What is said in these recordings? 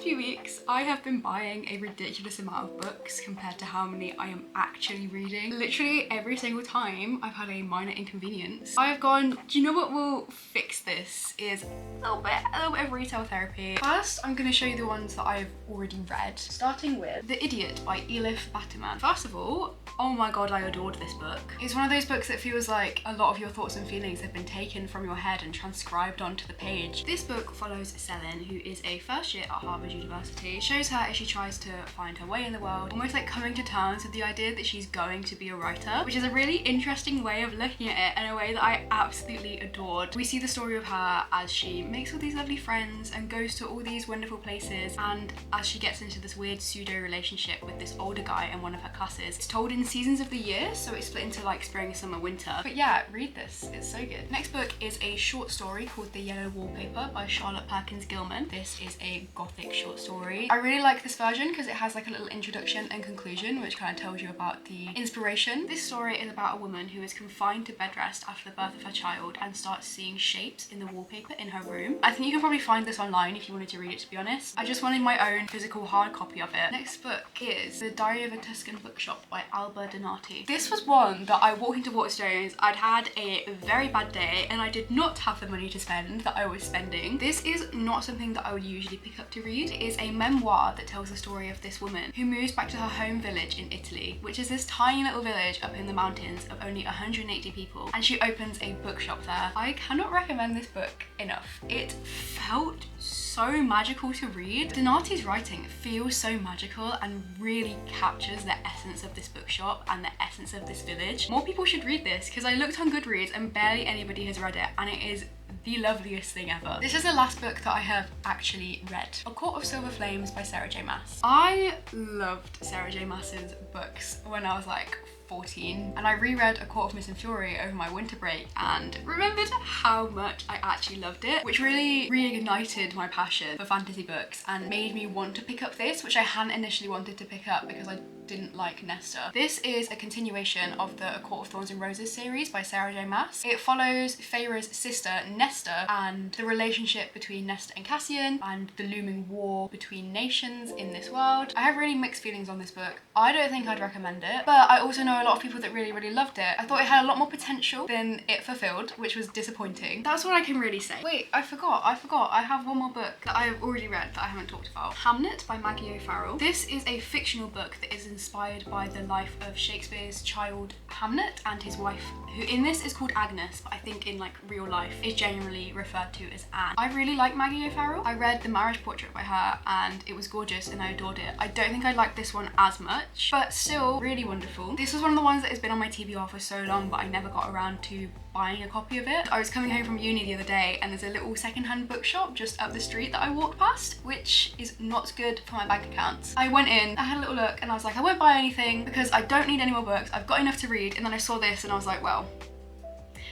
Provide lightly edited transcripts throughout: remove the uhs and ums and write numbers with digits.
few weeks, I have been buying a ridiculous amount of books compared to how many I am actually reading. Literally every single time I've had a minor inconvenience, I have gone, do you know what will fix this? Is a little bit of retail therapy. First, I'm going to show you the ones that I've already read, starting with The Idiot by Elif Batuman. First of all, oh my god, I adored this book. It's one of those books that feels like a lot of your thoughts and feelings have been taken from your head and transcribed onto the page. This book follows Selin, who is a first year at Harvard University. It shows her as she tries to find her way in the world, almost like coming to terms with the idea that she's going to be a writer, which is a really interesting way of looking at it in a way that I absolutely adored. We see the story of her as she makes all these lovely friends and goes to all these wonderful places, and as she gets into this weird pseudo relationship with this older guy in one of her classes. It's told in seasons of the year, so it's split into like spring, summer, winter. But yeah, read this, it's so good. Next book is a short story called The Yellow Wallpaper by Charlotte Perkins Gilman. This is a gothic short story. I really like this version because it has like a little introduction and conclusion which kind of tells you about the inspiration. This story is about a woman who is confined to bed rest after the birth of her child and starts seeing shapes in the wallpaper in her room. I think you can probably find this online if you wanted to read it, to be honest. I just wanted my own physical hard copy of it. Next book is The Diary of a Tuscan Bookshop by Alba Donati. This was one that I walked into Waterstones, I'd had a very bad day and I did not have the money to spend that I was spending. This is not something that I would usually pick up to read. It is a memoir that tells the story of this woman who moves back to her home village in Italy, which is this tiny little village up in the mountains of only 180 people, and she opens a bookshop there. I cannot recommend this book enough. It felt so magical to read. Donati's writing feels so magical and really captures the essence of this bookshop and the essence of this village. More people should read this because I looked on Goodreads and barely anybody has read it, and it is the loveliest thing ever. This is the last book that I have actually read. A Court of Silver Flames by Sarah J Maas. I loved Sarah J Maas's books when I was like 14, and I reread A Court of Mist and Fury over my winter break and remembered how much I actually loved it, which really reignited my passion for fantasy books and made me want to pick up this, which I hadn't initially wanted to pick up because I didn't like Nesta. This is a continuation of the A Court of Thorns and Roses series by Sarah J Maas. It follows Feyre's sister Nesta and the relationship between Nesta and Cassian and the looming war between nations in this world. I have really mixed feelings on this book. I don't think I'd recommend it, but I also know a lot of people that really loved it. I thought it had a lot more potential than it fulfilled, which was disappointing. That's what I can really say. Wait, I forgot. I have one more book that I have already read that I haven't talked about. Hamnet by Maggie O'Farrell. This is a fictional book that is inspired by the life of Shakespeare's child Hamnet and his wife, who in this is called Agnes, but I think in like real life is generally referred to as Anne. I really like Maggie O'Farrell. I read The Marriage Portrait by her and it was gorgeous and I adored it. I don't think I liked this one as much, but still really wonderful. This was one of the ones that has been on my TBR for so long, but I never got around to buying a copy of it. I was coming home from uni the other day and there's a little secondhand bookshop just up the street that I walked past, which is not good for my bank account. I went in, I had a little look and I was like, I won't buy anything because I don't need any more books. I've got enough to read. And then I saw this and I was like, well,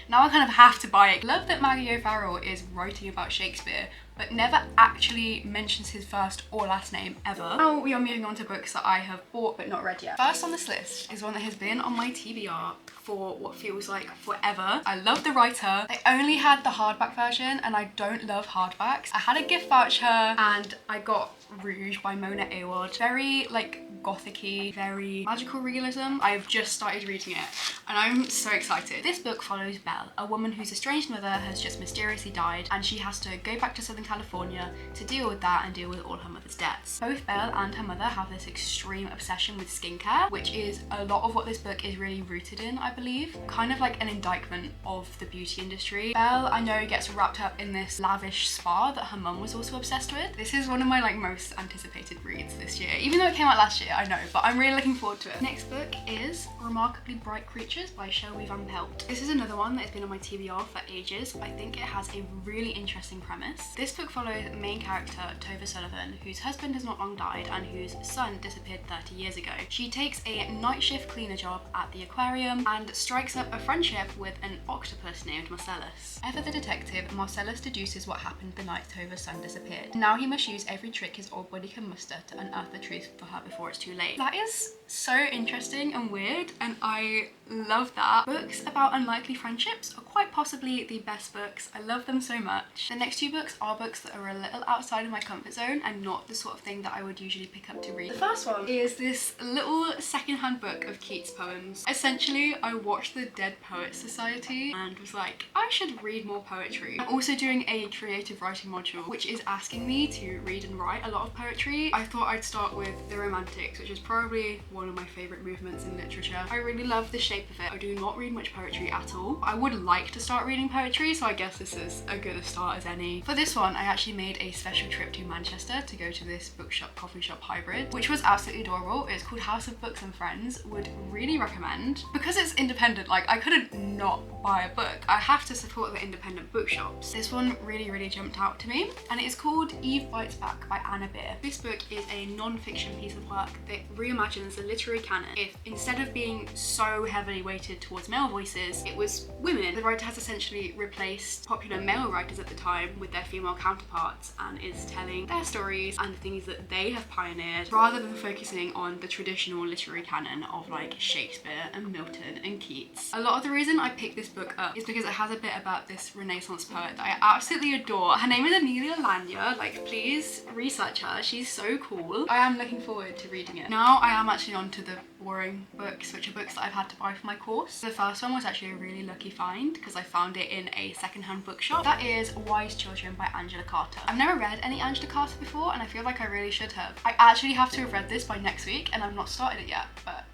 now I kind of have to buy it. Love that Maggie O'Farrell is writing about Shakespeare, but never actually mentions his first or last name ever. Now we are moving on to books that I have bought but not read yet. First on this list is one that has been on my TBR for what feels like forever. I love the writer. They only had the hardback version and I don't love hardbacks. I had a gift voucher and I got Rouge by Mona Awad. Very like gothic-y, very magical realism. I've just started reading it and I'm so excited. This book follows Belle, a woman whose estranged mother has just mysteriously died and she has to go back to Southern California to deal with that and deal with all her mother's debts. Both Belle and her mother have this extreme obsession with skincare, which is a lot of what this book is really rooted in, I believe. Kind of like an indictment of the beauty industry. Belle, I know, gets wrapped up in this lavish spa that her mum was also obsessed with. This is one of my like most anticipated reads this year, even though it came out last year, I know, but I'm really looking forward to it. Next book is Remarkably Bright Creatures by Shelby Van Pelt. This is another one that has been on my TBR for ages. I think it has a really interesting premise. This book follows main character Tova Sullivan, whose husband has not long died and whose son disappeared 30 years ago. She takes a night shift cleaner job at the aquarium and strikes up a friendship with an octopus named Marcellus. Ever the detective, Marcellus deduces what happened the night Tova's son disappeared. Now he must use every trick his old body can muster to unearth the truth for her before it's too late. That is so interesting and weird, and I love that. Books about unlikely friendships are quite possibly the best books. I love them so much. The next two books are both books that are a little outside of my comfort zone and not the sort of thing that I would usually pick up to read. The first one is this little secondhand book of Keats poems. Essentially, I watched the Dead Poets Society and was like, I should read more poetry. I'm also doing a creative writing module, which is asking me to read and write a lot of poetry. I thought I'd start with the Romantics, which is probably one of my favourite movements in literature. I really love the shape of it. I do not read much poetry at all. I would like to start reading poetry, so I guess this is a good a start as any. For this one, I actually made a special trip to Manchester to go to this bookshop, coffee shop hybrid, which was absolutely adorable. It's called House of Books and Friends. Would really recommend. Because it's independent, like I couldn't not buy a book. I have to support the independent bookshops. This one really jumped out to me, and it is called Eve Bites Back by Anna Beer. This book is a non-fiction piece of work that reimagines the literary canon. If instead of being so heavily weighted towards male voices, it was women. The writer has essentially replaced popular male writers at the time with their female counterparts and is telling their stories and the things that they have pioneered rather than focusing on the traditional literary canon of like Shakespeare and Milton and Keats. A lot of the reason I picked this book up is because it has a bit about this Renaissance poet that I absolutely adore. Her name is Amelia Lanya. Like, please research her. She's so cool. I am looking forward to reading it. Now I am actually on to the boring books, which are books that I've had to buy for my course. The first one was actually a really lucky find because I found it in a secondhand bookshop. That is Wise Children by Angela Carter. I've never read any Angela Carter before and I feel like I really should have. I actually have to have read this by next week and I've not started it yet, but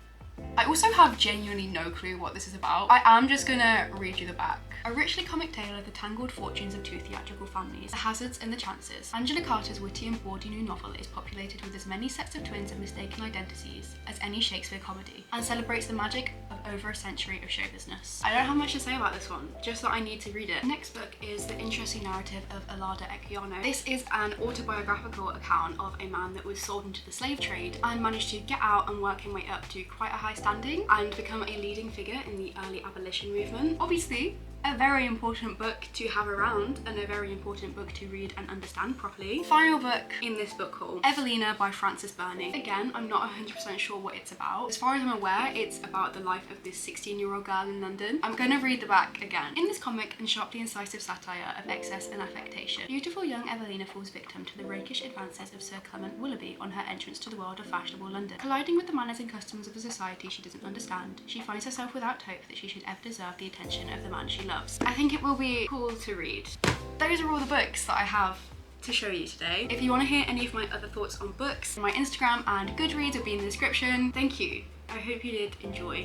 I also have genuinely no clue what this is about. I am just gonna read you the back. A richly comic tale of the tangled fortunes of two theatrical families, the hazards and the chances. Angela Carter's witty and bawdy new novel is populated with as many sets of twins and mistaken identities as any Shakespeare comedy, and celebrates the magic of over a century of show business. I don't have much to say about this one, just that I need to read it. The next book is the interesting narrative of Alada Equiano. This is an autobiographical account of a man that was sold into the slave trade and managed to get out and work his way up to quite a high standing and become a leading figure in the early abolition movement. Obviously, a very important book to have around and a very important book to read and understand properly. Final book in this book haul, Evelina by Frances Burney. Again, I'm not 100% sure what it's about. As far as I'm aware, it's about the life of this 16-year-old girl in London. I'm gonna read the back again. In this comic and sharply incisive satire of excess and affectation, beautiful young Evelina falls victim to the rakish advances of Sir Clement Willoughby on her entrance to the world of fashionable London. Colliding with the manners and customs of a society she doesn't understand, she finds herself without hope that she should ever deserve the attention of the man she loves. I think it will be cool to read. Those are all the books that I have to show you today. If you want to hear any of my other thoughts on books, my Instagram and Goodreads will be in the description. Thank you. I hope you did enjoy.